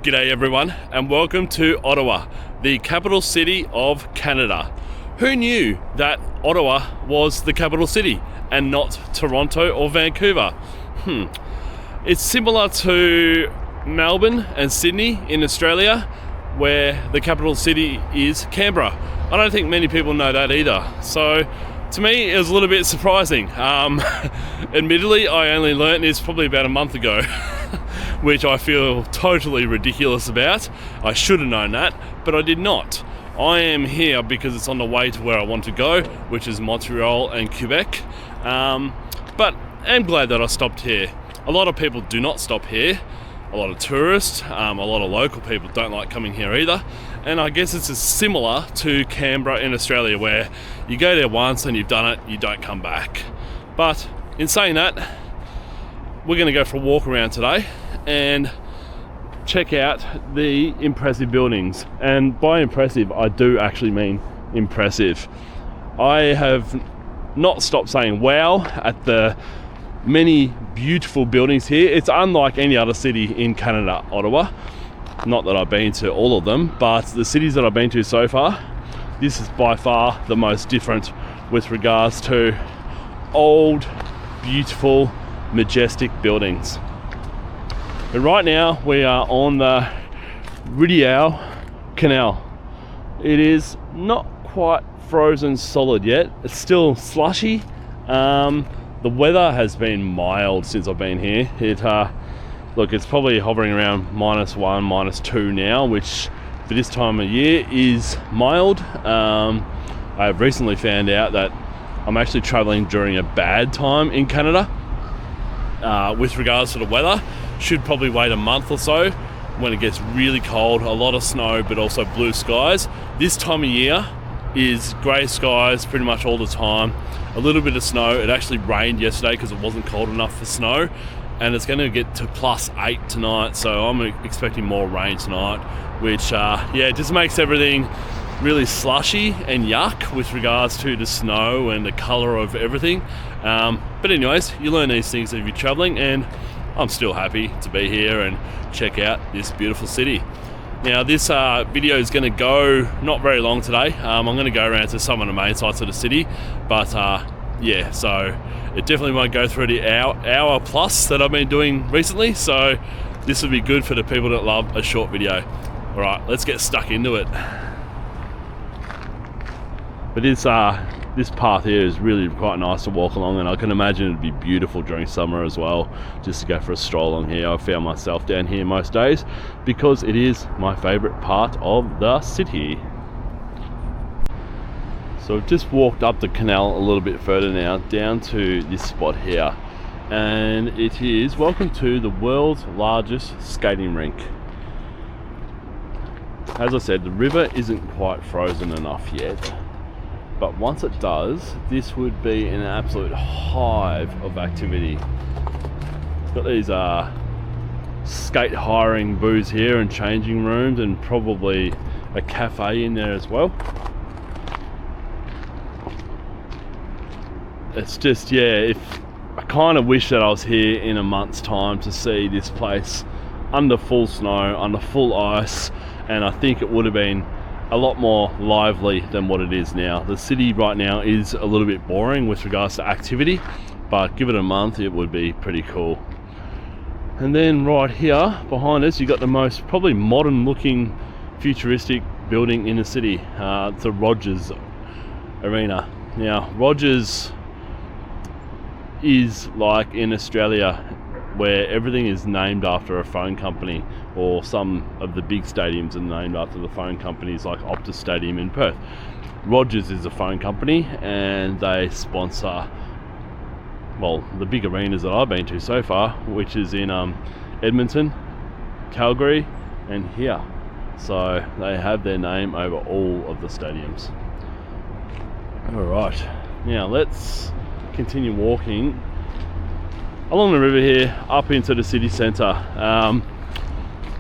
G'day everyone, and welcome to Ottawa, the capital city of Canada. Who knew that Ottawa was the capital city and not Toronto or Vancouver? It's similar to Melbourne and Sydney in Australia, where the capital city is Canberra. I don't think many people know that either. So to me, it was a little bit surprising. Admittedly, I only learnt this probably about a month ago, which I feel totally ridiculous about. I should have known that, but I did not. I am here because it's on the way to where I want to go, which is Montreal and Quebec. But I'm glad that I stopped here. A lot of people do not stop here. A lot of tourists, a lot of local people don't like coming here either. And I guess it's similar to Canberra in Australia, where you go there once and you've done it, you don't come back. But in saying that, we're going to go for a walk around today and check out the impressive buildings. And by impressive, I do actually mean impressive. I have not stopped saying wow at the many beautiful buildings here. It's unlike any other city in Canada, Ottawa. Not that I've been to all of them, but the cities that I've been to so far, this is by far the most different with regards to old, beautiful, majestic buildings. But right now we are on the Rideau Canal. It is not quite frozen solid yet. It's still slushy. The weather has been mild since I've been here. Look, it's probably hovering around -1, -2 now, which for this time of year is mild. I have recently found out that I'm actually traveling during a bad time in Canada with regards to the weather. Should probably wait a month or so when it gets really cold, a lot of snow, but also blue skies. This time of year is grey skies pretty much all the time. A little bit of snow. It actually rained yesterday because it wasn't cold enough for snow, and it's going to get to +8 tonight, so I'm expecting more rain tonight, which just makes everything really slushy and yuck with regards to the snow and the colour of everything. But anyways, you learn these things if you're travelling, and I'm still happy to be here and check out this beautiful city. Now this video is going to go not very long today. I'm going to go around to some of the main sites of the city, but so it definitely won't go through the hour plus that I've been doing recently, so this will be good for the people that love a short video. Alright, let's get stuck into it. But this path here is really quite nice to walk along, and I can imagine it'd be beautiful during summer as well, just to go for a stroll along here. I found myself down here most days because it is my favourite part of the city. So I've just walked up the canal a little bit further now, down to this spot here, and it is welcome to the world's largest skating rink. As I said, the river isn't quite frozen enough yet, but once it does, this would be an absolute hive of activity. Got these skate hiring booths here and changing rooms, and probably a cafe in there as well. It's just, I kind of wish that I was here in a month's time to see this place under full snow, under full ice, and I think it would have been a lot more lively than what it is now. The city right now is a little bit boring with regards to activity, but give it a month, it would be pretty cool. And then right here behind us, you got the most probably modern looking futuristic building in the city. It's the Rogers Arena. Now Rogers is like in Australia, where everything is named after a phone company, or some of the big stadiums are named after the phone companies, like Optus Stadium in Perth. Rogers is a phone company, and they sponsor, well, the big arenas that I've been to so far, which is in Edmonton, Calgary, and here. So they have their name over all of the stadiums. Alright, now let's continue walking along the river here up into the city centre.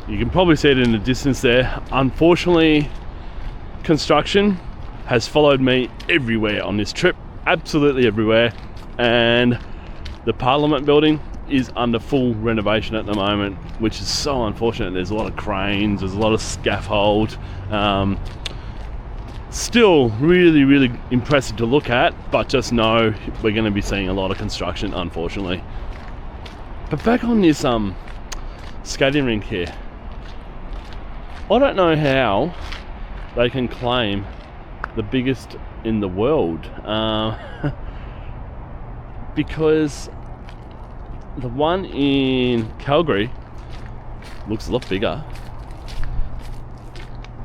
You can probably see it in the distance there. Unfortunately, construction has followed me everywhere on this trip, absolutely everywhere, and the Parliament building is under full renovation at the moment, which is so unfortunate. There's a lot of cranes, there's a lot of scaffold. Still really impressive to look at, but just know we're going to be seeing a lot of construction, unfortunately. But back on this skating rink here, I don't know how they can claim the biggest in the world, because the one in Calgary looks a lot bigger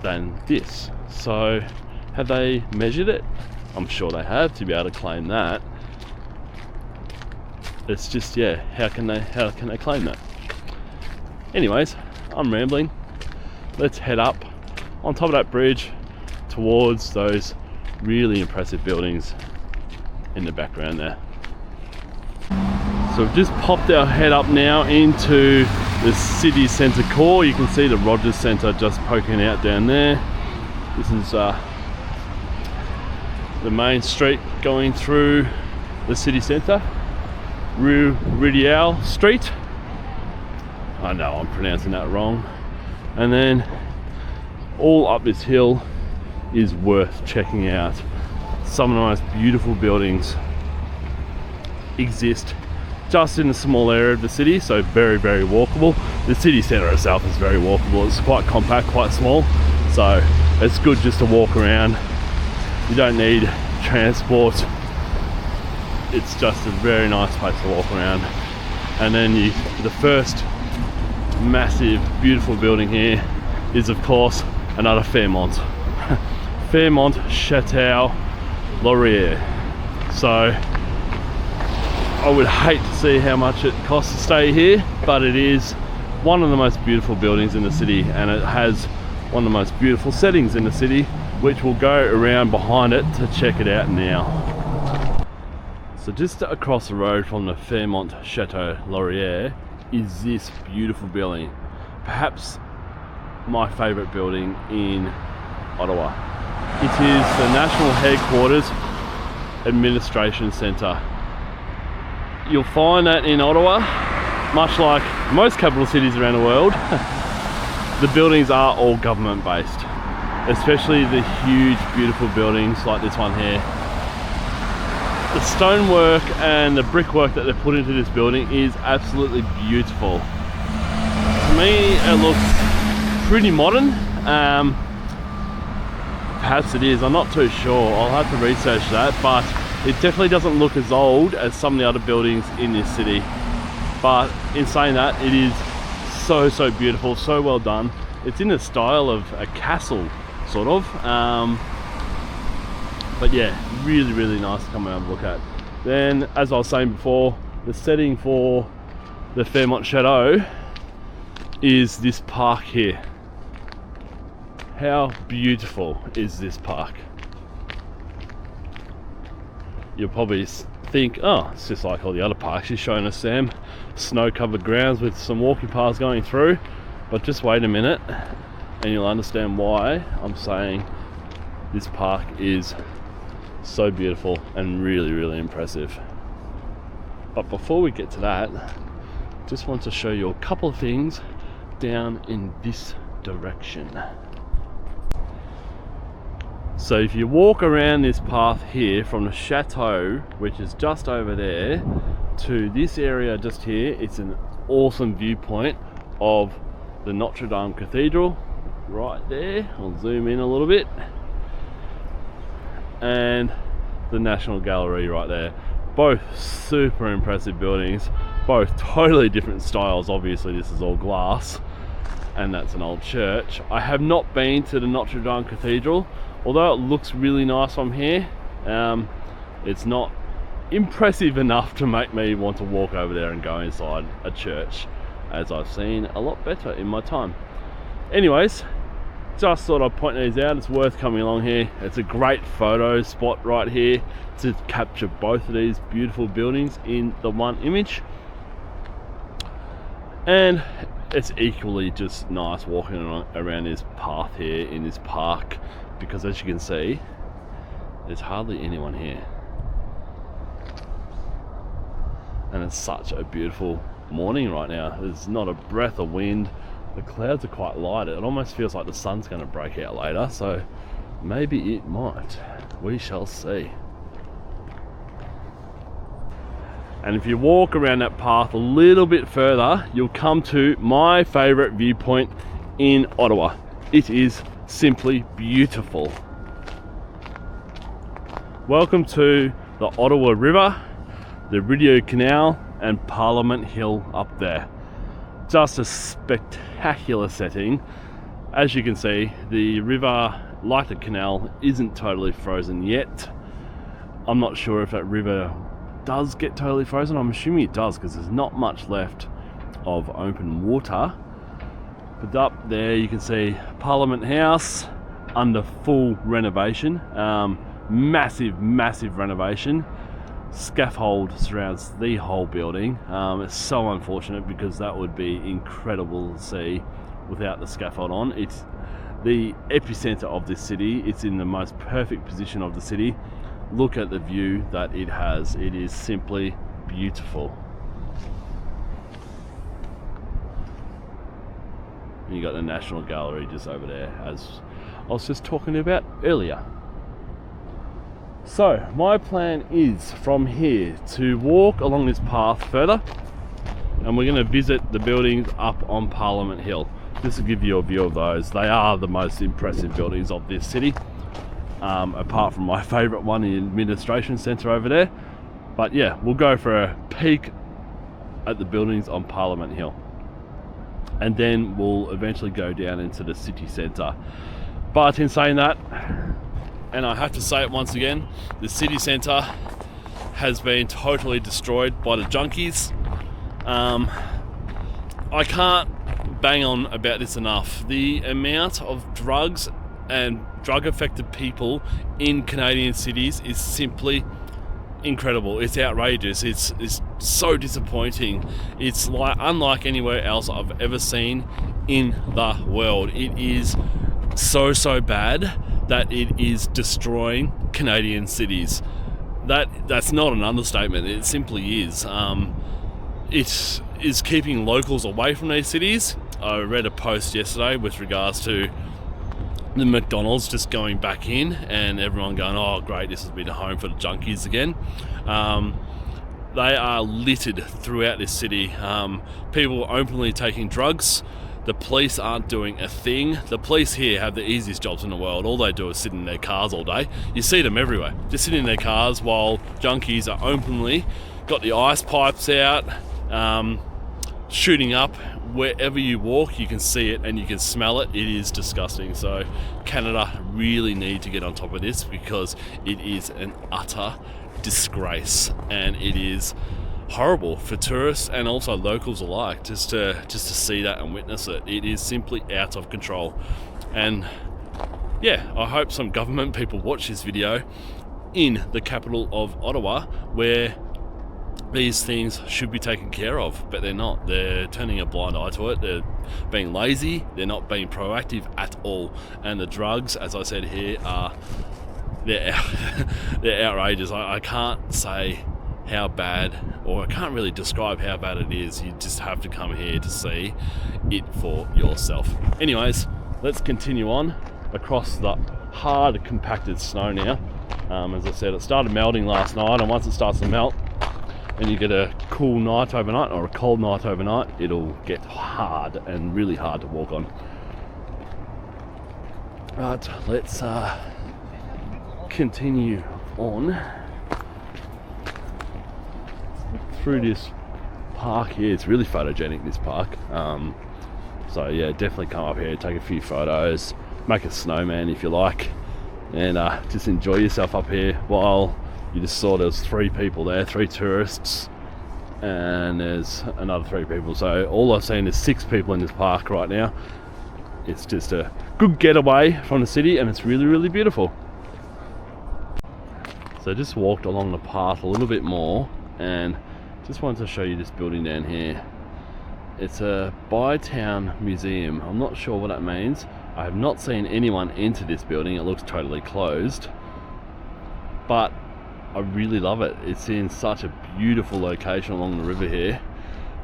than this. So have they measured it? I'm sure they have to be able to claim that. It's just, yeah, how can they claim that? Anyways, I'm rambling. Let's head up on top of that bridge towards those really impressive buildings in the background there. So we've just popped our head up now into the city centre core. You can see the Rogers Centre just poking out down there. This is the main street going through the city centre, Rue Rideal Street. I know I'm pronouncing that wrong. And then all up this hill is worth checking out. Some of the most beautiful buildings exist just in a small area of the city, so very walkable. The city centre itself is very walkable. It's quite compact, quite small, so it's good just to walk around. You don't need transport. It's just a very nice place to walk around. And then the first massive beautiful building here is of course another Fairmont. Fairmont Chateau Laurier. So I would hate to see how much it costs to stay here, but it is one of the most beautiful buildings in the city, and it has one of the most beautiful settings in the city, which we'll go around behind it to check it out now. So just across the road from the Fairmont Chateau Laurier is this beautiful building, perhaps my favourite building in Ottawa. It is the National Headquarters Administration Centre. You'll find that in Ottawa, much like most capital cities around the world, the buildings are all government based, especially the huge beautiful buildings like this one here. The stonework and the brickwork that they put into this building is absolutely beautiful. To me it looks pretty modern. Perhaps it is, I'm not too sure, I'll have to research that, but it definitely doesn't look as old as some of the other buildings in this city. But in saying that, it is so beautiful, so well done. It's in the style of a castle, sort of. But yeah, really nice to come and have a look at. Then, as I was saying before, the setting for the Fairmont Chateau is this park here. How beautiful is this park? You'll probably think, oh, it's just like all the other parks you're showing us, Sam. Snow-covered grounds with some walking paths going through. But just wait a minute and you'll understand why I'm saying this park is so beautiful and really impressive. But before we get to that, just want to show you a couple of things down in this direction. So if you walk around this path here from the chateau, which is just over there, to this area just here, it's an awesome viewpoint of the Notre Dame Cathedral right there. I'll zoom in a little bit. And the National Gallery right there. Both super impressive buildings, both totally different styles. Obviously this is all glass and that's an old church. I have not been to the Notre Dame Cathedral, although it looks really nice from here. It's not impressive enough to make me want to walk over there and go inside a church, as I've seen a lot better in my time. Anyways, just thought I'd point these out. It's worth coming along here. It's a great photo spot right here to capture both of these beautiful buildings in the one image. And it's equally just nice walking around this path here in this park, because as you can see, there's hardly anyone here. And it's such a beautiful morning right now. There's not a breath of wind. The clouds are quite light. It almost feels like the sun's going to break out later, so maybe it might. We shall see. And if you walk around that path a little bit further, you'll come to my favorite viewpoint in Ottawa. It is simply beautiful. Welcome to the Ottawa River, the Rideau Canal, and Parliament Hill up there. Just a spectacular setting. As you can see, the river, like the canal, isn't totally frozen yet. I'm not sure if that river does get totally frozen. I'm assuming it does because there's not much left of open water. But up there you can see Parliament House under full renovation. Massive renovation. Scaffold surrounds the whole building. It's so unfortunate because that would be incredible to see without the scaffold on. It's the epicenter of this city. It's in the most perfect position of the city. Look at the view that it has. It is simply beautiful. And you got the National Gallery just over there, as I was just talking about earlier. So my plan is from here to walk along this path further, and we're going to visit the buildings up on Parliament Hill. This will give you a view of those. They are the most impressive buildings of this city, apart from my favourite one, the administration centre over there. But yeah, we'll go for a peek at the buildings on Parliament Hill, and then we'll eventually go down into the city centre. But in saying that, and I have to say it once again, the city centre has been totally destroyed by the junkies. I can't bang on about this enough. The amount of drugs and drug affected people in Canadian cities is simply incredible. It's outrageous. It's so disappointing. It's like unlike anywhere else I've ever seen in the world. It is so bad that it is destroying Canadian cities. That's not an understatement. It simply is. It is keeping locals away from these cities. I read a post yesterday with regards to the McDonald's just going back in, and everyone going, oh great, this has been a home for the junkies again. They are littered throughout this city. People openly taking drugs. The police aren't doing a thing. The police here have the easiest jobs in the world. All they do is sit in their cars all day. You see them everywhere, just sitting in their cars while junkies are openly got the ice pipes out, shooting up. Wherever you walk, you can see it and you can smell it. It is disgusting. So Canada really need to get on top of this, because it is an utter disgrace, and it is horrible for tourists and also locals alike just to see that and witness it. It is simply out of control. And yeah, I hope some government people watch this video in the capital of Ottawa, where these things should be taken care of, but they're not. They're turning a blind eye to it. They're being lazy. They're not being proactive at all. And the drugs, as I said here, they're outrageous. I can't say how bad, or I can't really describe how bad it is. You just have to come here to see it for yourself. Anyways, let's continue on across the hard compacted snow now. As I said, it started melting last night, and once it starts to melt and you get a cool night overnight or a cold night overnight, it'll get hard and really hard to walk on. But let's continue on through this park here. It's really photogenic, this park. So yeah, definitely come up here, take a few photos, make a snowman if you like, and just enjoy yourself up here while you just saw there's 3 people there, 3 tourists, and there's another 3 people. So all I've seen is 6 people in this park right now. It's just a good getaway from the city, and it's really beautiful. So I just walked along the path a little bit more, and just wanted to show you this building down here. It's a Bytown Museum. I'm not sure what that means. I have not seen anyone enter this building. It looks totally closed, but I really love it. It's in such a beautiful location along the river here.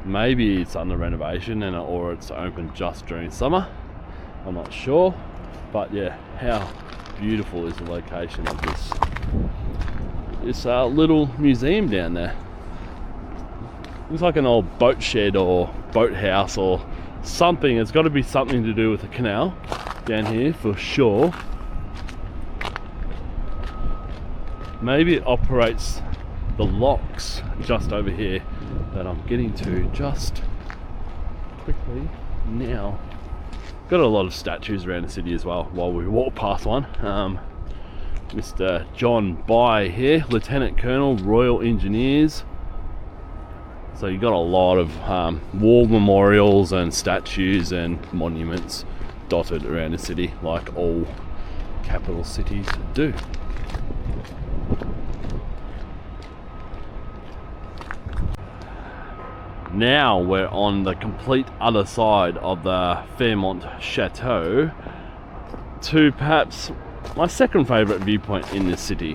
Maybe it's under renovation or it's open just during summer. I'm not sure, but yeah, how beautiful is the location of this little museum down there. Looks like an old boat shed or boathouse or something. It's got to be something to do with the canal down here for sure. Maybe it operates the locks just over here that I'm getting to just quickly now. Got a lot of statues around the city as well while we walk past one. Mr. John By here, Lieutenant Colonel, Royal Engineers. So you got a lot of war memorials and statues and monuments dotted around the city, like all capital cities do. Now we're on the complete other side of the Fairmont Chateau to perhaps my second favourite viewpoint in this city,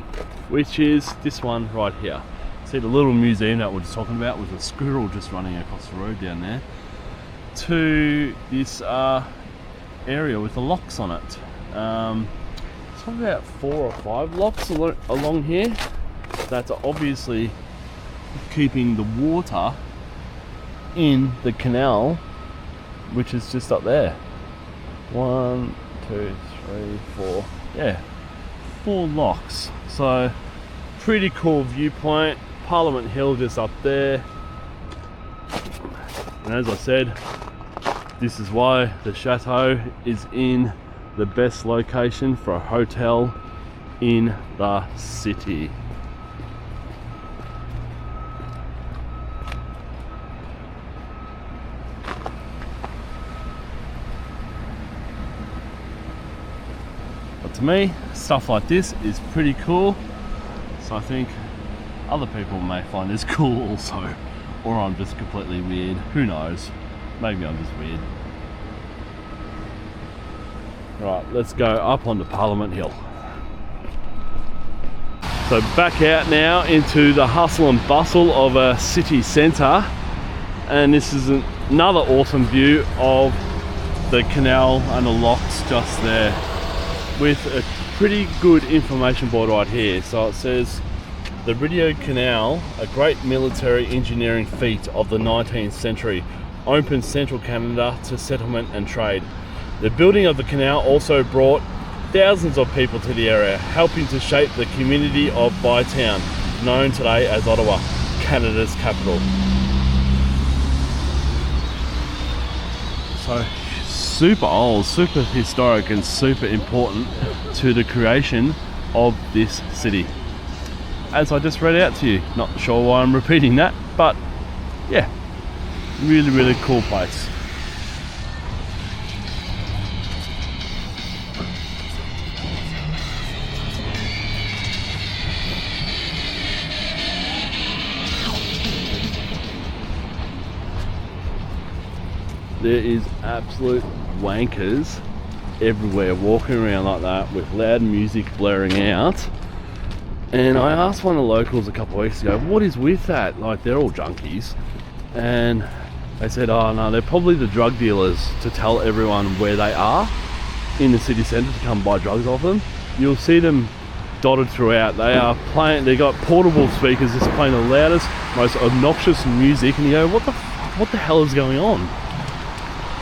which is this one right here. See the little museum that we're just talking about with a squirrel just running across the road down there, to this area with the locks on it. It's probably about 4 or 5 locks along here that's obviously keeping the water in the canal, which is just up there. 1, 2, 3, 4, yeah, 4 locks. So pretty cool viewpoint. Parliament Hill just up there, and as I said, this is why the chateau is in the best location for a hotel in the city. But to me, stuff like this is pretty cool, so I think other people may find this cool also, or I'm just completely weird. Who knows? Maybe I'm just weird. Right, let's go up onto Parliament Hill. So back out now into the hustle and bustle of a city centre, and this is another awesome view of the canal and the locks just there, with a pretty good information board right here. So it says, the Rideau Canal, a great military engineering feat of the 19th century, opened central Canada to settlement and trade. The building of the canal also brought thousands of people to the area, helping to shape the community of Bytown, known today as Ottawa, Canada's capital. So super old, super historic, and super important to the creation of this city, as I just read out to you. Not sure why I'm repeating that, but yeah, really cool place. There is absolute wankers everywhere walking around like that with loud music blaring out. And I asked one of the locals a couple of weeks ago, what is with that? Like, they're all junkies. And they said, oh no, they're probably the drug dealers to tell everyone where they are in the city centre to come buy drugs off them. You'll see them dotted throughout. They are playing, they got portable speakers just playing the loudest, most obnoxious music, and you go, what the hell is going on?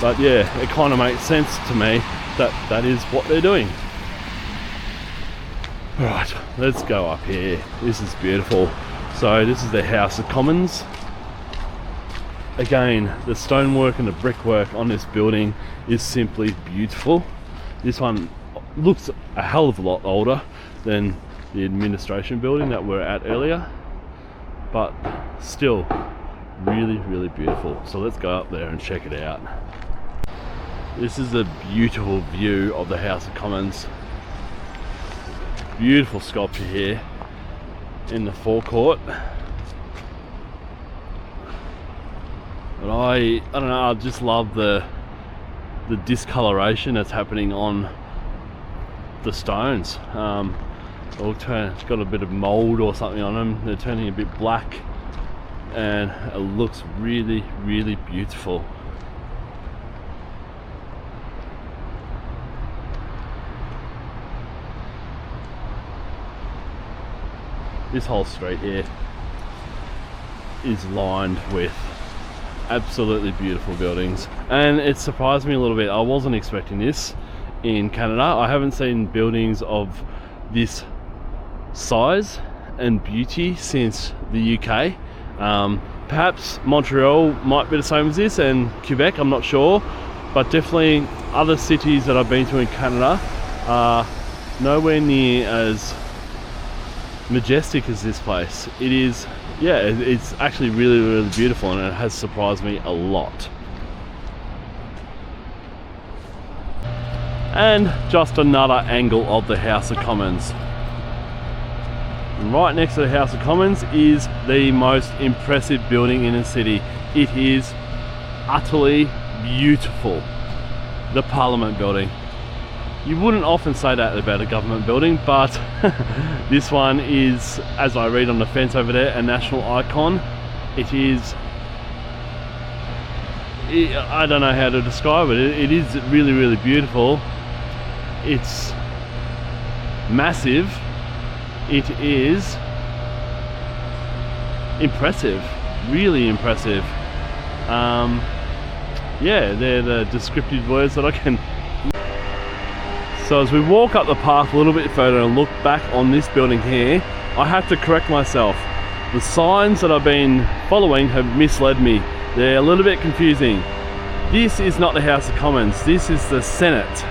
But yeah, it kind of makes sense to me that that is what they're doing. Right, let's go up here. This is beautiful. So this is the House of Commons. Again, the stonework and the brickwork on this building is simply beautiful. This one looks a hell of a lot older than the administration building that we're at earlier, but still really beautiful. So let's go up there and check it out. This is a beautiful view of the House of Commons. Beautiful sculpture here in the forecourt. But I don't know, I just love the discoloration that's happening on the stones. It's got a bit of mold or something on them. They're turning a bit black. and it looks really, really beautiful. This whole street here is lined with absolutely beautiful buildings, and it surprised me a little bit. I wasn't expecting this in Canada. I haven't seen buildings of this size and beauty since the UK. Perhaps Montreal might be the same as this, and Quebec, I'm not sure, but definitely other cities that I've been to in Canada are nowhere near as majestic as this place. It is, yeah, it's actually really, really beautiful, and it has surprised me a lot. And just another angle of the House of Commons. Right next to the House of Commons is the most impressive building in the city. It is utterly beautiful. The Parliament building. You wouldn't often say that about a government building, but this one is, as I read on the fence over there, a national icon. It is, I don't know how to describe it. It is really, really beautiful. It's massive. It is impressive, really impressive. Yeah, they're the descriptive words that I can. So as we walk up the path a little bit further and look back on this building here, I have to correct myself. The signs that I've been following have misled me. They're a little bit confusing. This is not the House of Commons, this is the Senate.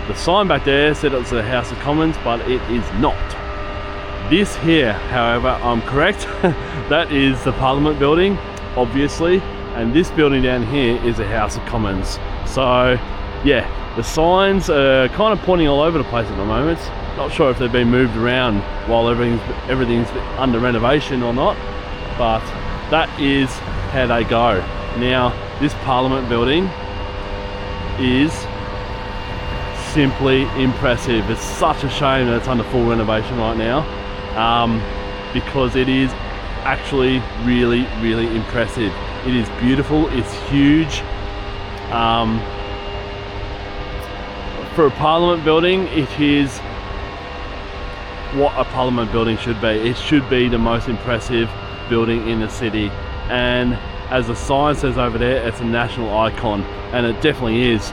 The sign back there said it was the House of Commons, but it is not. This here, however, I'm correct. That is the Parliament building, obviously, and this building down here is the House of Commons. So, yeah, the signs are kind of pointing all over the place at the moment. Not sure if they've been moved around while everything's under renovation or not, but that is how they go. Now, this Parliament building is simply impressive. It's such a shame that it's under full renovation right now, because it is actually really, really impressive. It is beautiful, it's huge. For a Parliament building, it is what a Parliament building should be. It should be the most impressive building in the city, and as the sign says over there, it's a national icon, and it definitely is.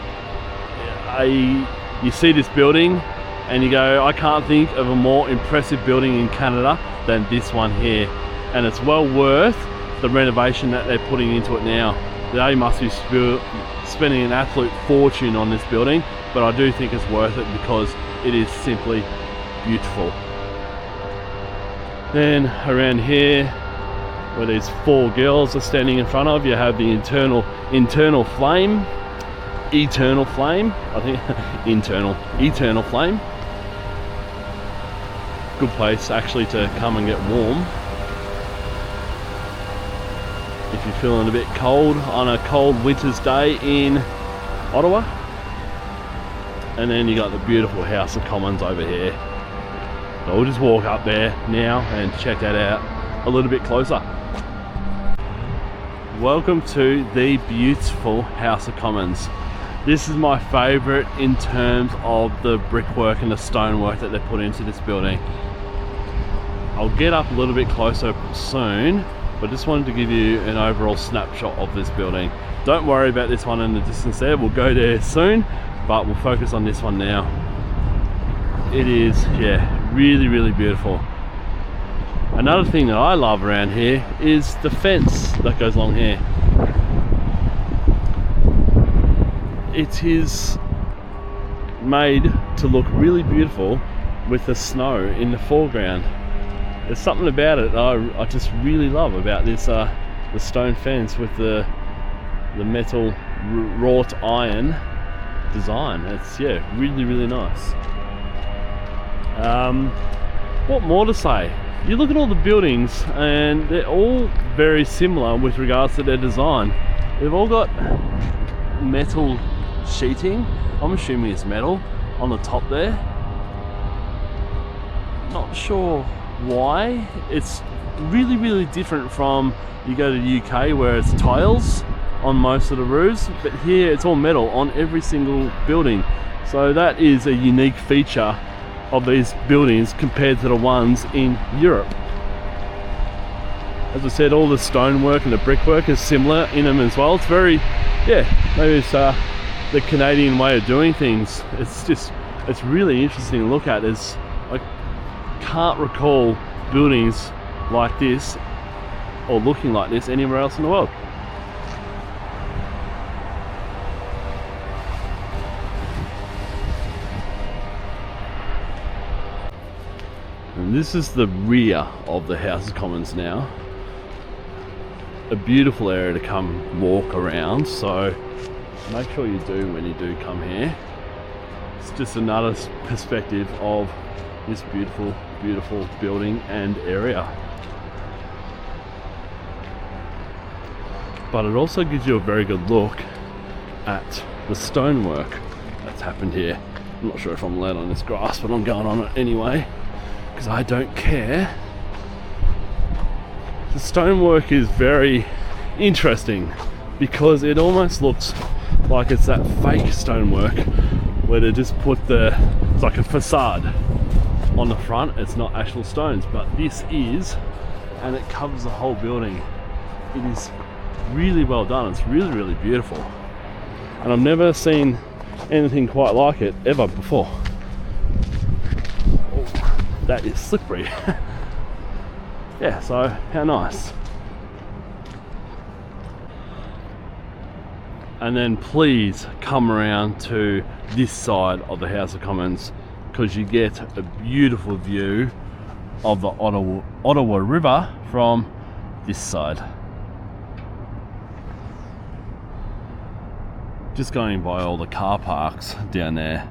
You see this building and you go, I can't think of a more impressive building in Canada than this one here, and it's well worth the renovation that they're putting into it now. They must be spending an absolute fortune on this building, but I do think it's worth it because it is simply beautiful. Then around here, where these four girls are standing in front of, you have the eternal flame, I think. eternal flame. Good place actually to come and get warm if you're feeling a bit cold on a cold winter's day in Ottawa. And then you got the beautiful House of Commons over here. So we'll just walk up there now and check that out a little bit closer. Welcome to the beautiful House of Commons. This is my favourite in terms of the brickwork and the stonework that they put into this building. I'll get up a little bit closer soon, but just wanted to give you an overall snapshot of this building. Don't worry about this one in the distance there, we'll go there soon, but we'll focus on this one now. It is, yeah, really, really beautiful. Another thing that I love around here is the fence that goes along here. It is made to look really beautiful with the snow in the foreground. There's something about it I just really love about this the stone fence with the metal wrought iron design. It's, yeah, really, really nice. What more to say? You look at all the buildings and they're all very similar with regards to their design. They've all got metal sheeting, I'm assuming it's metal, on the top there. Not sure why. It's really, really different from you go to the UK where it's tiles on most of the roofs, but here it's all metal on every single building. So that is a unique feature of these buildings compared to the ones in Europe. As I said, all the stonework and the brickwork is similar in them as well. It's very, yeah, maybe it's the Canadian way of doing things. It's really interesting to look at. I can't recall buildings like this or looking like this anywhere else in the world. And this is the rear of the House of Commons now. A beautiful area to come walk around, so make sure you do when you do come here. It's just another perspective of this beautiful, beautiful building and area. But it also gives you a very good look at the stonework that's happened here. I'm not sure if I'm allowed on this grass, but I'm going on it anyway, because I don't care. The stonework is very interesting because it almost looks like it's that fake stonework where they just put it's like a facade on the front. It's not actual stones, but this is, and it covers the whole building. It is really well done. It's really, really beautiful, and I've never seen anything quite like it ever before. Oh, that is slippery. Yeah, so how nice. And then please come around to this side of the House of Commons, because you get a beautiful view of the Ottawa River from this side. Just going by all the car parks down there,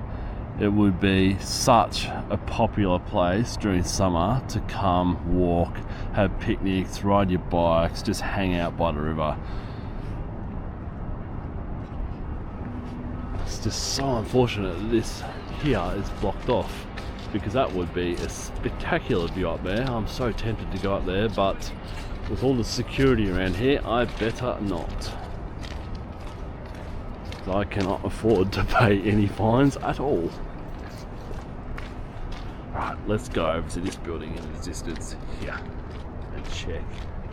it would be such a popular place during summer to come walk, have picnics, ride your bikes, just hang out by the river. It's just so unfortunate that this here is blocked off, because that would be a spectacular view up there. I'm so tempted to go up there, but with all the security around here, I better not. I cannot afford to pay any fines at all. Right, let's go over to this building in the distance here and check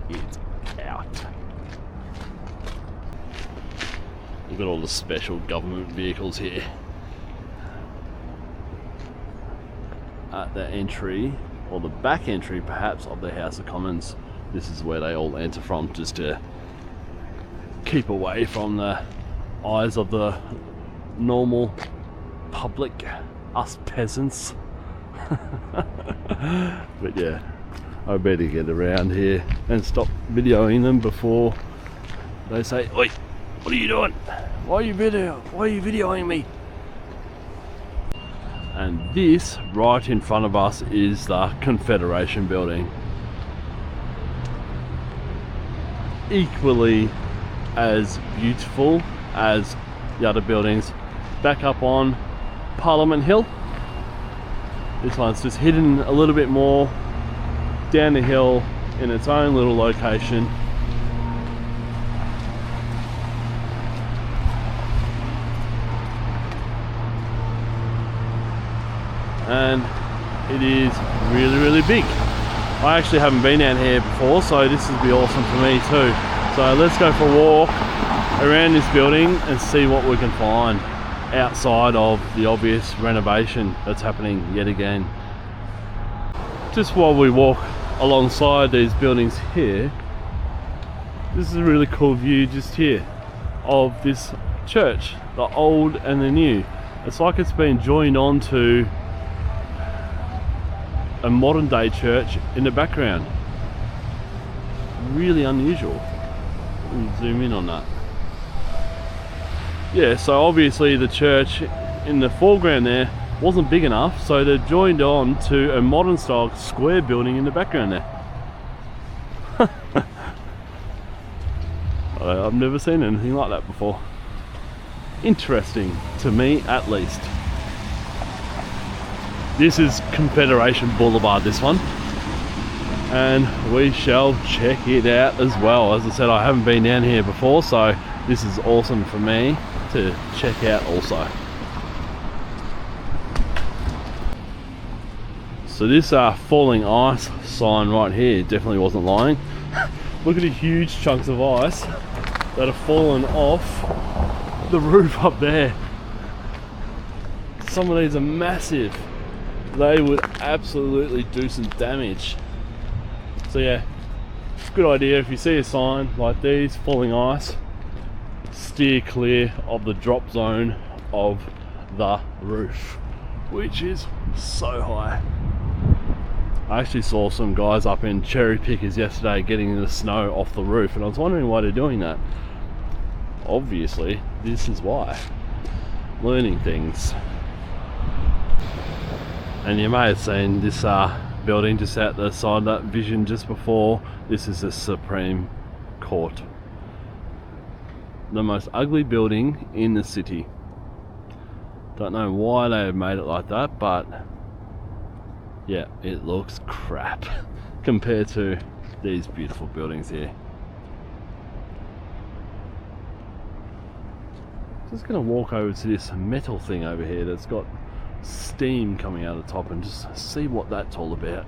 it out. Look at all the special government vehicles here. At the entry, or the back entry perhaps, of the House of Commons, this is where they all enter from, just to keep away from the eyes of the normal public, us peasants. But yeah, I better get around here and stop videoing them before they say, "Oi, what are you doing? Why are you videoing me?" And this right in front of us is the Confederation building. Equally as beautiful as the other buildings back up on Parliament Hill. This one's just hidden a little bit more down the hill in its own little location. And it is really, really big. I actually haven't been down here before, so this would be awesome for me too. So let's go for a walk around this building and see what we can find outside of the obvious renovation that's happening yet again. Just while we walk alongside these buildings here, this is a really cool view just here of this church, the old and the new. It's like it's been joined onto a modern day church in the background. Really unusual. Let me zoom in on that. Yeah, so obviously the church in the foreground there wasn't big enough, so they joined on to a modern style square building in the background there. I've never seen anything like that before. Interesting, to me at least. This is Confederation Boulevard, this one. and we shall check it out as well. As I said, I haven't been down here before, so this is awesome for me to check out also. So this falling ice sign right here definitely wasn't lying. Look at the huge chunks of ice that have fallen off the roof up there. Some of these are massive. They would absolutely do some damage. So yeah, good idea. If you see a sign like these, falling ice, steer clear of the drop zone of the roof, which is so high. I actually saw some guys up in cherry pickers yesterday getting the snow off the roof, and I was wondering why they're doing that. Obviously, this is why. Learning things. And you may have seen this building just out the side of that vision just before. This is the Supreme Court. The most ugly building in the city. Don't know why they have made it like that, but yeah, it looks crap compared to these beautiful buildings here. Just gonna walk over to this metal thing over here that's got steam coming out of the top and just see what that's all about.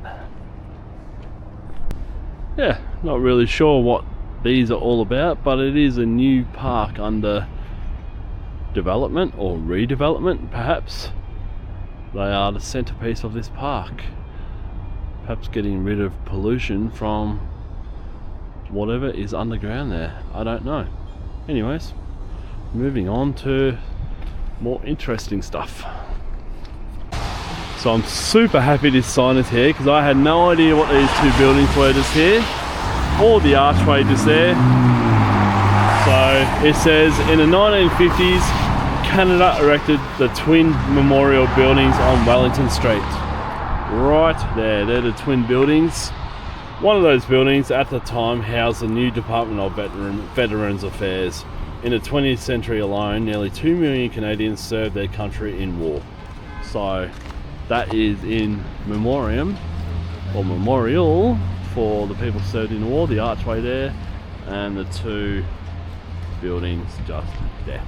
Yeah, not really sure what these are all about, but it is a new park under development or redevelopment perhaps. They are the centerpiece of this park. Perhaps getting rid of pollution from whatever is underground there. I don't know. Anyways, moving on to more interesting stuff. So I'm super happy this sign is here because I had no idea what these two buildings were just here, or the archway just there. So it says in the 1950s, Canada erected the twin memorial buildings on Wellington Street. Right there, they're the twin buildings. One of those buildings at the time housed the new Department of Veterans Affairs. In the 20th century alone, nearly 2 million Canadians served their country in war. So that is in memoriam or memorial for the people served in the war, the archway there, and the two buildings just there.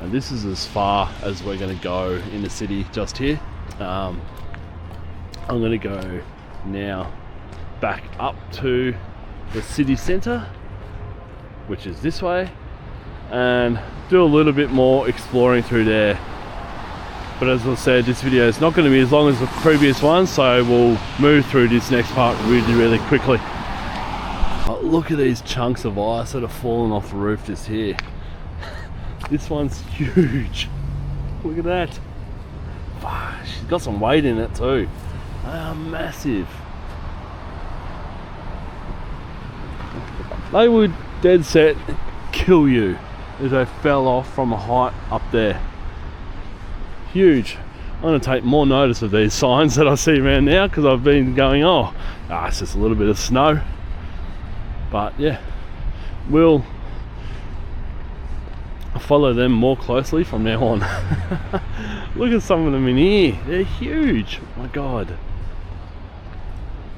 And this is as far as we're going to go in the city just here. I'm going to go now back up to the city centre, which is this way, and do a little bit more exploring through there. But as I said, this video is not going to be as long as the previous one, so we'll move through this next part really quickly. Oh, look at these chunks of ice that have fallen off the roof just here. This one's huge. Look at that. She's got some weight in it too. They are massive. They would dead set kill you if they fell off from a height up there. Huge. I'm going to take more notice of these signs that I see around now because I've been going, it's just a little bit of snow. But yeah, we'll follow them more closely from now on. Look at some of them in here. They're huge. Oh my God.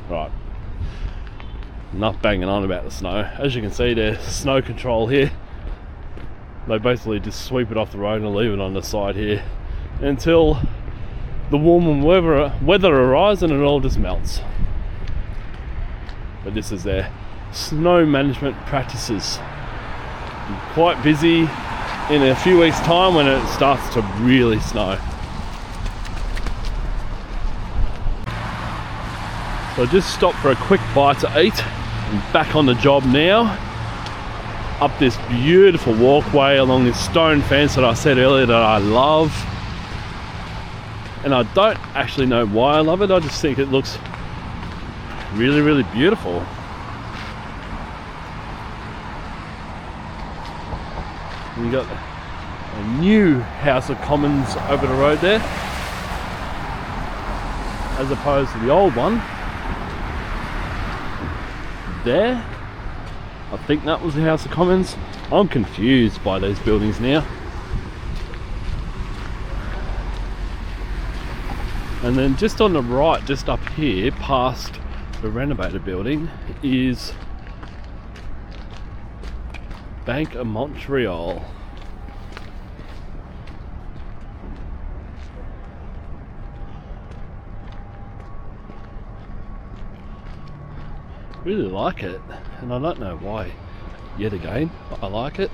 Right. Enough banging on about the snow. As you can see, there's snow control here. They basically just sweep it off the road and leave it on the side here until the warm weather arrives and it all just melts. But this is their snow management practices. Quite busy in a few weeks' time when it starts to really snow. So I just stopped for a quick bite to eat. I'm back on the job now. Up this beautiful walkway along this stone fence that I said earlier that I love. And I don't actually know why I love it. I just think it looks really beautiful. You got a new House of Commons over the road there, as opposed to the old one there. I think that was the House of Commons. I'm confused by these buildings now. And then just on the right, just up here, past the renovated building is Bank of Montreal. Really like it, and I don't know why. Yet again, I like it.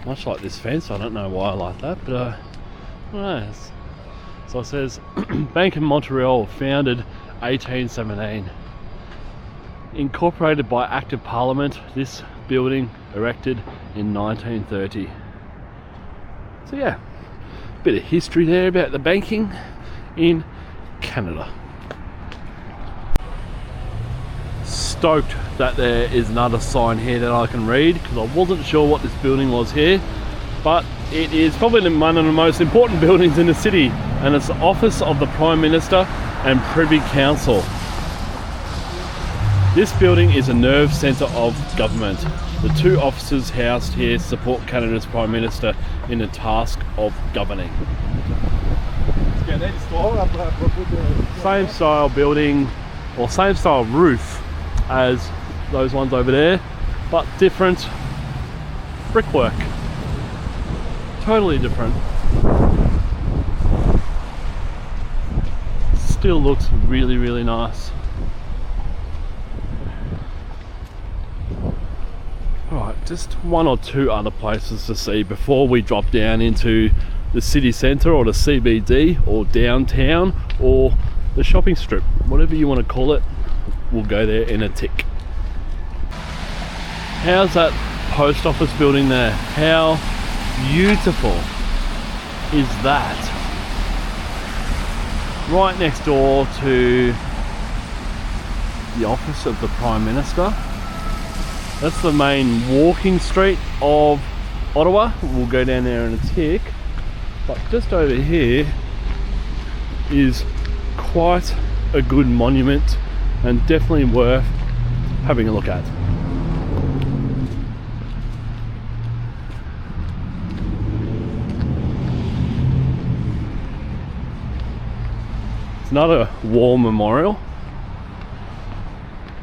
Much like this fence, I don't know why I like that, but I don't know. So it says Bank of Montreal, founded 1817. Incorporated by Act of Parliament, this building erected in 1930. So yeah, a bit of history there about the banking in Canada. Stoked that there is another sign here that I can read, because I wasn't sure what this building was here, but it is probably one of the most important buildings in the city, and it's the office of the Prime Minister and Privy Council. This building is a nerve centre of government. The two offices housed here support Canada's Prime Minister in the task of governing. Same style building, or same style roof as those ones over there, but different brickwork. Totally different. Still looks really, really nice. Alright, just one or two other places to see before we drop down into the city centre, or the CBD, or downtown, or the shopping strip, whatever you want to call it. We'll go there in a tick. How's that post office building there? How beautiful is that? Right next door to the office of the Prime Minister. That's the main walking street of Ottawa. We'll go down there in a tick. But just over here is quite a good monument, and definitely worth having a look at. It's another war memorial.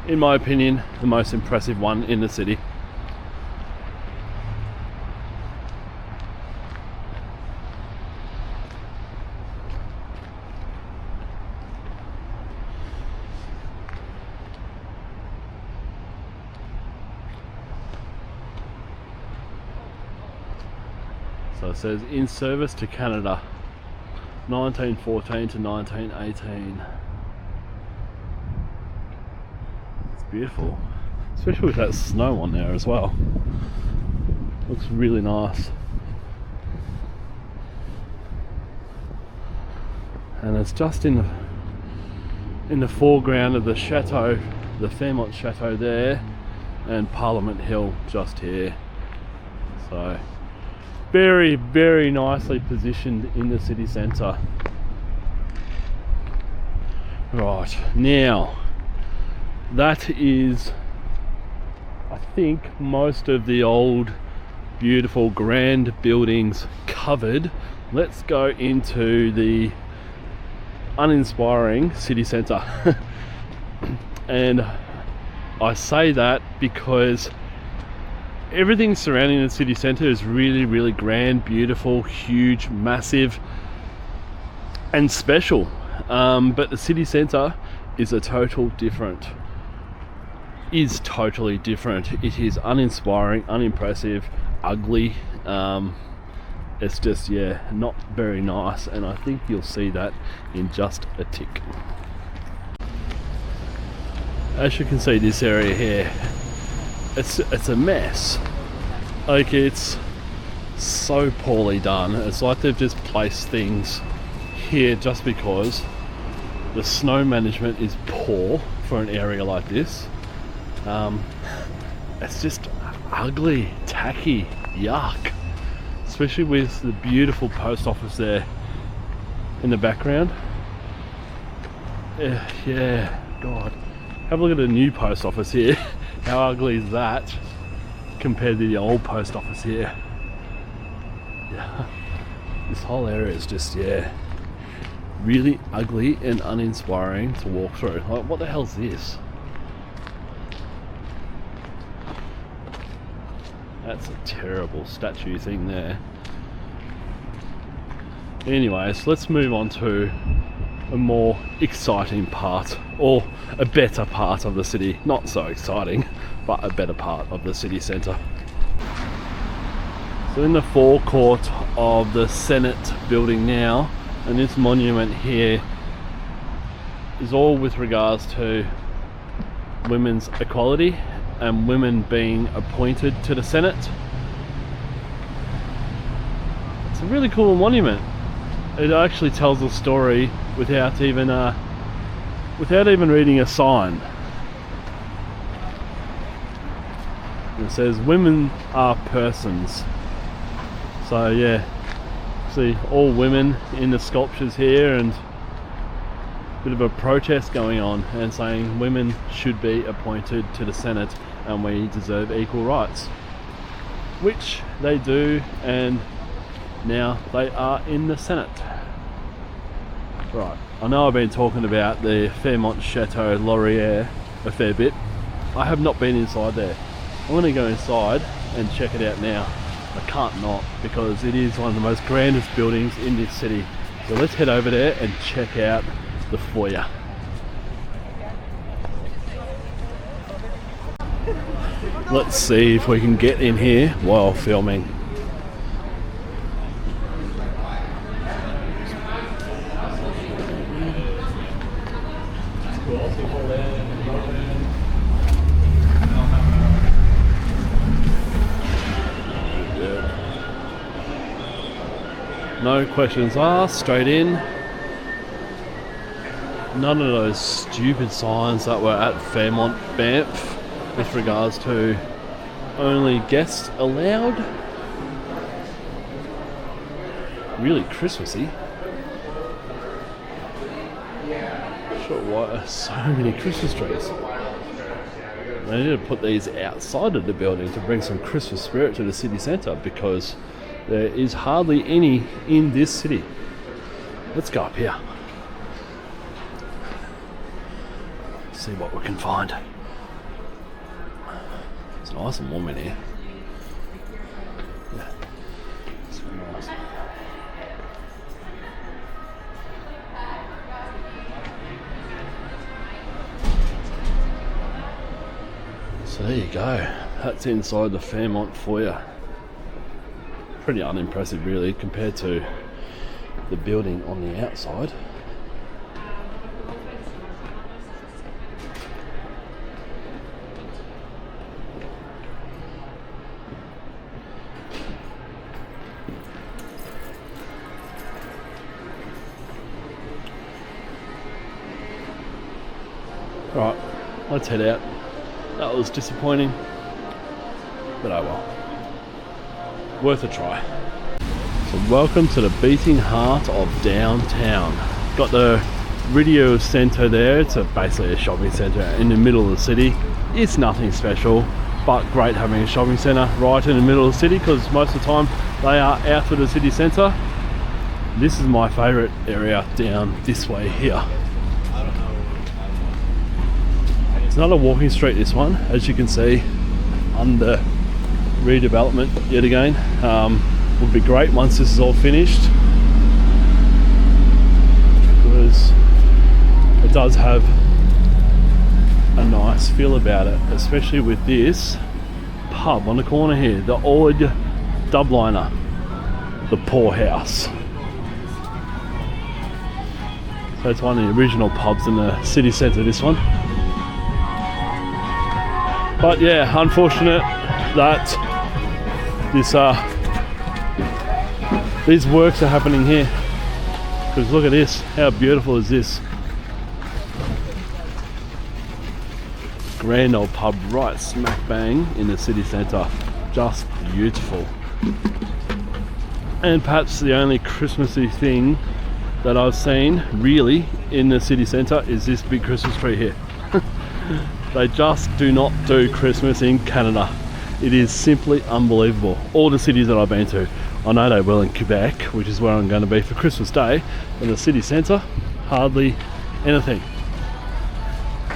In my opinion, the most impressive one in the city. So it says, in service to Canada, 1914 to 1918. It's beautiful, especially with that snow on there as well. Looks really nice. And it's just in the foreground of the chateau, the Fairmont Chateau there, and Parliament Hill just here. So very, very nicely positioned in the city centre. Right, now that is, I think, most of the old beautiful grand buildings covered. Let's go into the uninspiring city centre. And I say that because everything surrounding the city centre is really, really grand, beautiful, huge, massive and special, but the city centre is totally different. It is uninspiring, unimpressive, ugly. It's just, yeah, not very nice, and I think you'll see that in just a tick. As you can see, this area here, it's a mess. Like, it's so poorly done. It's like they've just placed things here just because the snow management is poor for an area like this. It's just ugly, tacky, yuck. Especially with the beautiful post office there in the background. Yeah, God. Have a look at the new post office here. How ugly is that compared to the old post office here? Yeah. This whole area is just, yeah, really ugly and uninspiring to walk through. Like, what the hell's this? That's a terrible statue thing there. Anyways, let's move on to a more exciting part, or a better part of the city. Not so exciting, but a better part of the city centre. So in the forecourt of the Senate building now, and this monument here is all with regards to women's equality and women being appointed to the Senate. It's a really cool monument. It actually tells a story without even reading a sign. It says women are persons. So yeah, see all women in the sculptures here, and a bit of a protest going on and saying women should be appointed to the Senate and we deserve equal rights, which they do, and now they are in the Senate. Right, I know I've been talking about the Fairmont Chateau Laurier a fair bit. I have not been inside there. I'm going to go inside and check it out now. I can't not, because it is one of the most grandest buildings in this city. So let's head over there and check out the foyer. Let's see if we can get in here while filming. No questions asked, straight in. None of those stupid signs that were at Fairmont Banff with regards to only guests allowed. Really Christmassy. Sure, why are so many Christmas trees? They need to put these outside of the building to bring some Christmas spirit to the city centre, because there is hardly any in this city. Let's go up here. See what we can find. It's nice and warm in here. Yeah, it's very nice. So there you go. That's inside the Fairmont foyer. Pretty unimpressive really compared to the building on the outside. Right, let's head out. That was disappointing, but oh well. Worth a try. So welcome to the beating heart of downtown. Got the Radio Centre there. It's basically a shopping centre in the middle of the city. It's nothing special, but great having a shopping centre right in the middle of the city, because most of the time they are out of the city centre. This is my favourite area down this way here. It's not a walking street, this one, as you can see, under redevelopment yet again. Would be great once this is all finished, because it does have a nice feel about it, especially with this pub on the corner here, the old Dubliner, the Poorhouse. So it's one of the original pubs in the city centre, this one. But yeah, unfortunate that these works are happening here, because look at this, how beautiful is this? Grand old pub right smack bang in the city centre, just beautiful. And perhaps the only Christmassy thing that I've seen really in the city centre is this big Christmas tree here. They just do not do Christmas in Canada. It is simply unbelievable. All the cities that I've been to, I know they will in Quebec, which is where I'm going to be for Christmas Day. In the city centre, hardly anything.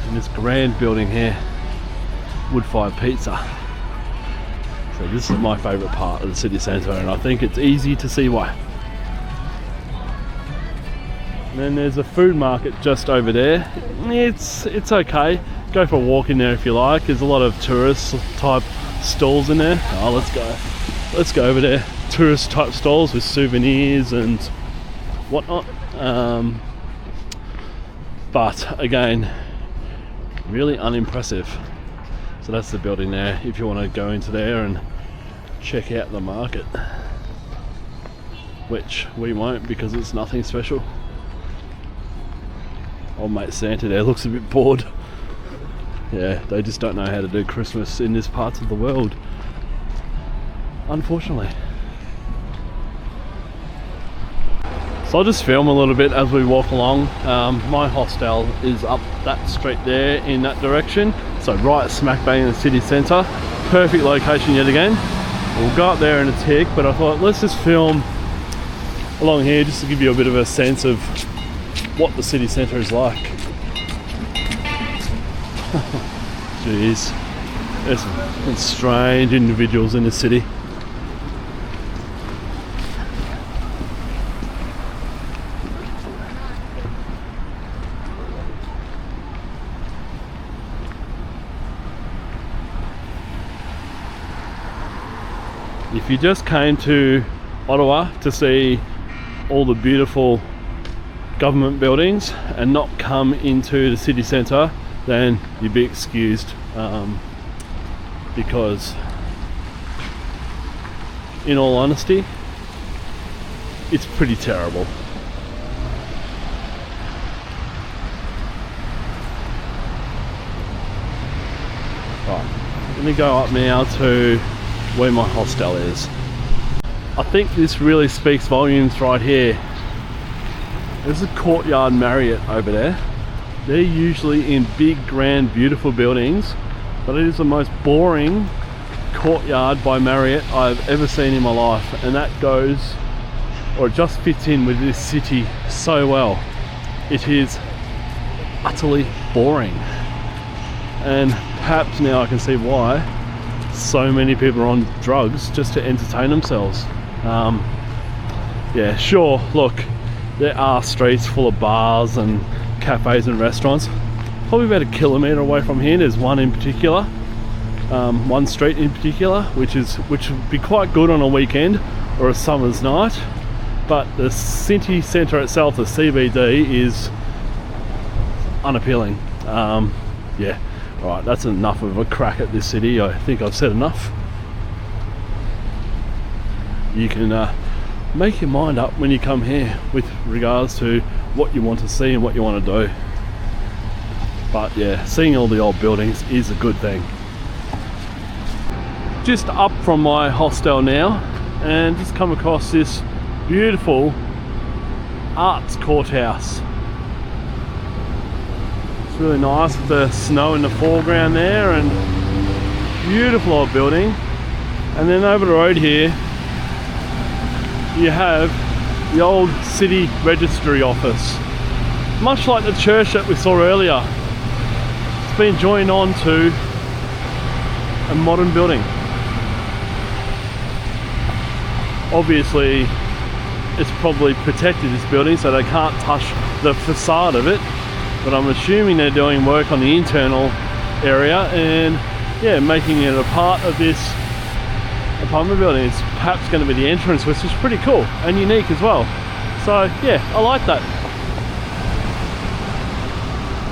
In this grand building here, wood-fired pizza. So this is my favourite part of the city centre, and I think it's easy to see why. And then there's a food market just over there. It's okay. Go for a walk in there if you like. There's a lot of tourist type stalls in there. Oh, let's go over there. Tourist type stalls with souvenirs and whatnot. But again, really unimpressive. So that's the building there, if you want to go into there and check out the market, which we won't because it's nothing special. Old mate Santa there looks a bit bored. Yeah, they just don't know how to do Christmas in this part of the world, unfortunately. So I'll just film a little bit as we walk along. My hostel is up that street there in that direction, so right smack bang in the city centre. Perfect location yet again. We'll go up there in a tick, but I thought let's just film along here just to give you a bit of a sense of what the city centre is like. Jeez, there's some strange individuals in the city. If you just came to Ottawa to see all the beautiful government buildings and not come into the city centre, then you'd be excused, because in all honesty, it's pretty terrible. Right, let me go up now to where my hostel is. I think this really speaks volumes right here. There's a Courtyard Marriott over there. They're usually in big, grand, beautiful buildings, but it is the most boring courtyard by Marriott I've ever seen in my life, and that goes, or it just fits in with this city so well. It is utterly boring, and perhaps now I can see why so many people are on drugs just to entertain themselves. Yeah, sure, look, there are streets full of bars and cafes and restaurants. Probably about a kilometre away from here, there's one in particular, one street in particular, which would be quite good on a weekend or a summer's night. But the city centre itself, the CBD, is unappealing. Yeah, alright, that's enough of a crack at this city. I think I've said enough. You can make your mind up when you come here with regards to what you want to see and what you want to do. But yeah, seeing all the old buildings is a good thing. Just up from my hostel now, and just come across this beautiful arts courthouse. It's really nice with the snow in the foreground there, and beautiful old building. And then over the road here you have the old city registry office, much like the church that we saw earlier. It's been joined on to a modern building. Obviously it's probably protected, this building, so they can't touch the facade of it, but I'm assuming they're doing work on the internal area and yeah, making it a part of this apartment building. It's perhaps going to be the entrance, which is pretty cool and unique as well. So yeah, I like that.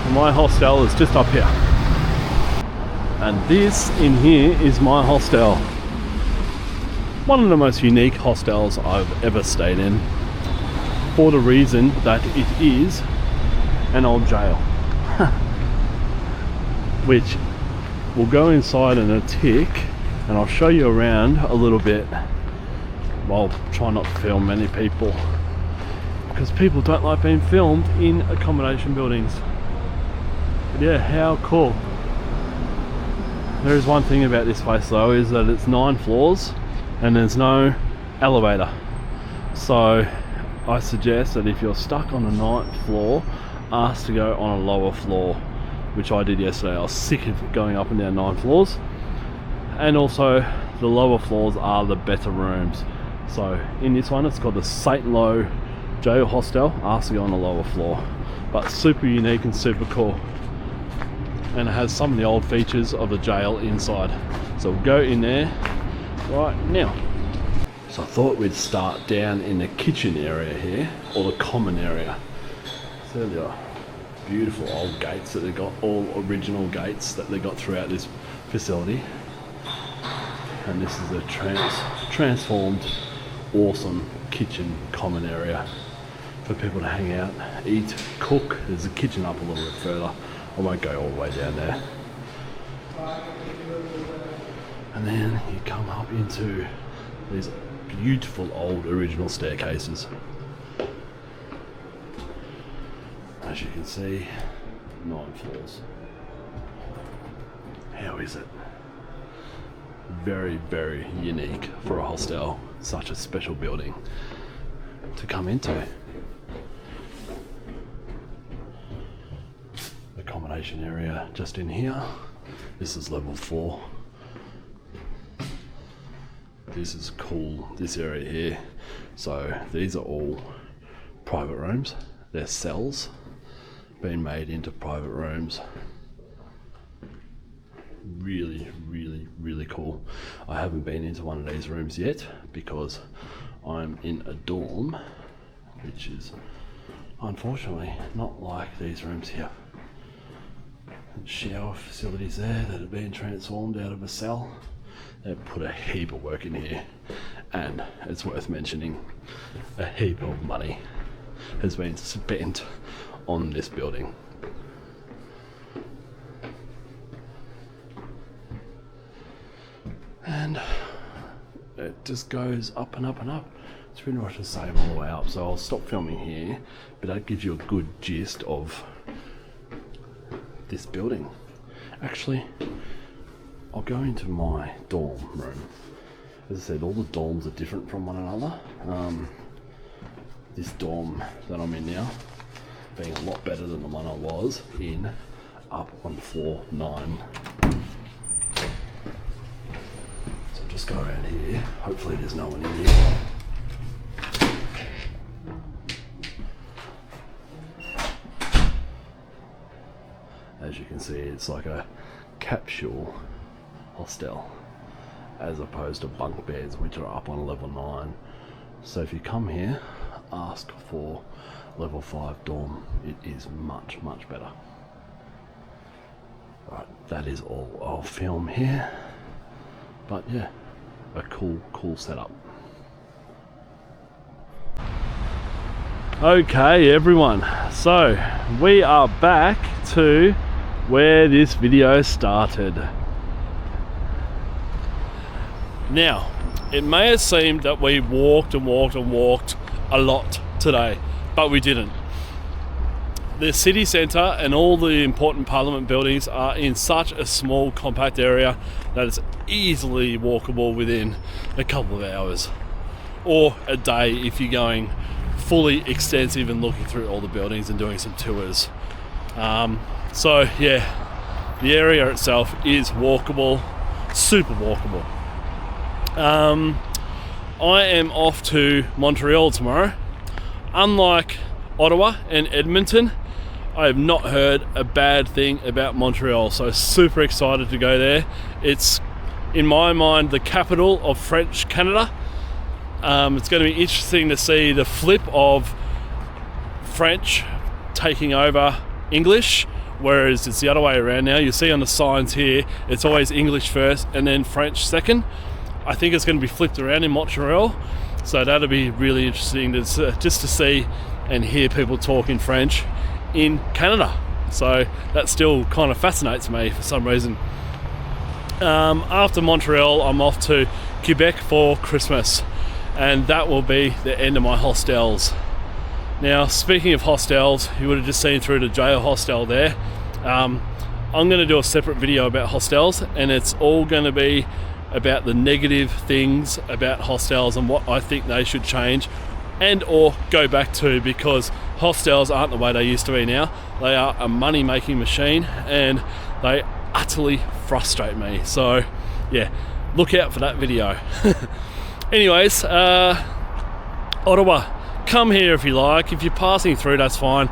And my hostel is just up here, and this in here is my hostel. One of the most unique hostels I've ever stayed in, for the reason that it is an old jail. Which we'll go inside in a tick, and I'll show you around a little bit while trying not to film many people, because people don't like being filmed in accommodation buildings. But yeah, how cool. There is one thing about this place though, is that it's 9 floors and there's no elevator. So I suggest that if you're stuck on the 9th floor, ask to go on a lower floor, which I did yesterday. I was sick of going up and down 9 floors. And also the lower floors are the better rooms. So in this one, it's called the St. Lo Jail Hostel. Ask to go on the lower floor, but super unique and super cool, and it has some of the old features of the jail inside. So we'll go in there right now. So I thought we'd start down in the kitchen area here, or the common area. So there are beautiful old gates that they got, all original gates that they got throughout this facility. And this is a transformed, awesome kitchen common area for people to hang out, eat, cook. There's a kitchen up a little bit further. I won't go all the way down there. And then you come up into these beautiful old original staircases. As you can see, 9 floors. How is it? Very, very unique for a hostel. Such a special building to come into. Accommodation area just in here. This is level 4. This is cool, this area here. So these are all private rooms. They're cells being made into private rooms. Really, really, really cool. I haven't been into one of these rooms yet because I'm in a dorm, which is unfortunately not like these rooms here. Shower facilities there that have been transformed out of a cell. They've put a heap of work in here, and it's worth mentioning, a heap of money has been spent on this building. And it just goes up and up and up. It's pretty much the same all the way up, so I'll stop filming here, but that gives you a good gist of this building. Actually, I'll go into my dorm room. As I said, all the dorms are different from one another. This dorm that I'm in now being a lot better than the one I was in up on floor 9. So just go around here. Hopefully there's no one in here. As you can see, it's like a capsule hostel as opposed to bunk beds, which are up on level 9. So if you come here, ask for level 5 dorm. It is much, much better. Right, that is all I'll film here. But yeah, a cool setup. Okay everyone, so we are back to where this video started. Now, it may have seemed that we walked and walked and walked a lot today, but we didn't. The city centre and all the important parliament buildings are in such a small compact area that it's easily walkable within a couple of hours, or a day if you're going fully extensive and looking through all the buildings and doing some tours. So yeah, the area itself is walkable, super walkable. I am off to Montreal tomorrow. Unlike Ottawa and Edmonton, I have not heard a bad thing about Montreal, so super excited to go there. It's, in my mind, the capital of French Canada. It's going to be interesting to see the flip of French taking over English, whereas it's the other way around now. You see on the signs here, it's always English first and then French second. I think it's going to be flipped around in Montreal, so that'll be really interesting to just to see and hear people talk in French in Canada. So that still kind of fascinates me for some reason. After Montreal, I'm off to Quebec for Christmas, and that will be the end of my hostels. Now, speaking of hostels, you would have just seen through the jail hostel there. I'm going to do a separate video about hostels, and it's all going to be about the negative things about hostels and what I think they should change and or go back to, because hostels aren't the way they used to be now. They are a money making machine and they utterly frustrate me. So yeah, look out for that video. Anyways, Ottawa, come here if you like. If you're passing through, that's fine.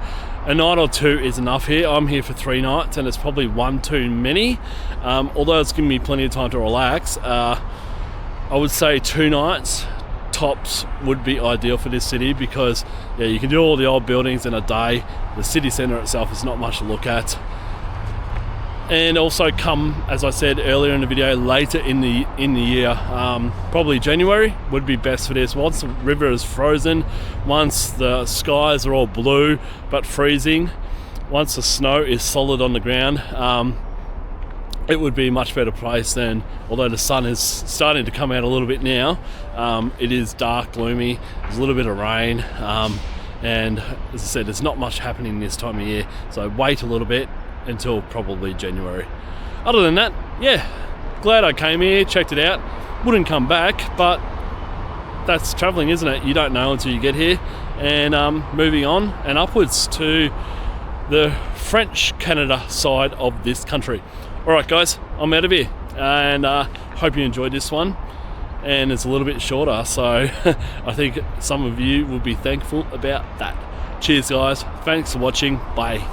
A night or two is enough here. I'm here for 3 nights and it's probably one too many. Although it's giving me plenty of time to relax, I would say 2 nights tops would be ideal for this city, because yeah, you can do all the old buildings in a day. The city centre itself is not much to look at. And also come, as I said earlier in the video, later in the year, probably January would be best for this. Once the river is frozen, once the skies are all blue but freezing, once the snow is solid on the ground, it would be a much better place than, although the sun is starting to come out a little bit now, it is dark, gloomy, there's a little bit of rain, and as I said, there's not much happening this time of year, so wait a little bit until probably January. Other than that, yeah, glad I came here, checked it out, wouldn't come back, but that's traveling, isn't it? You don't know until you get here. And moving on and upwards to the French Canada side of this country. Alright guys, I'm out of here, and hope you enjoyed this one, and it's a little bit shorter, so I think some of you will be thankful about that. Cheers guys, thanks for watching, bye.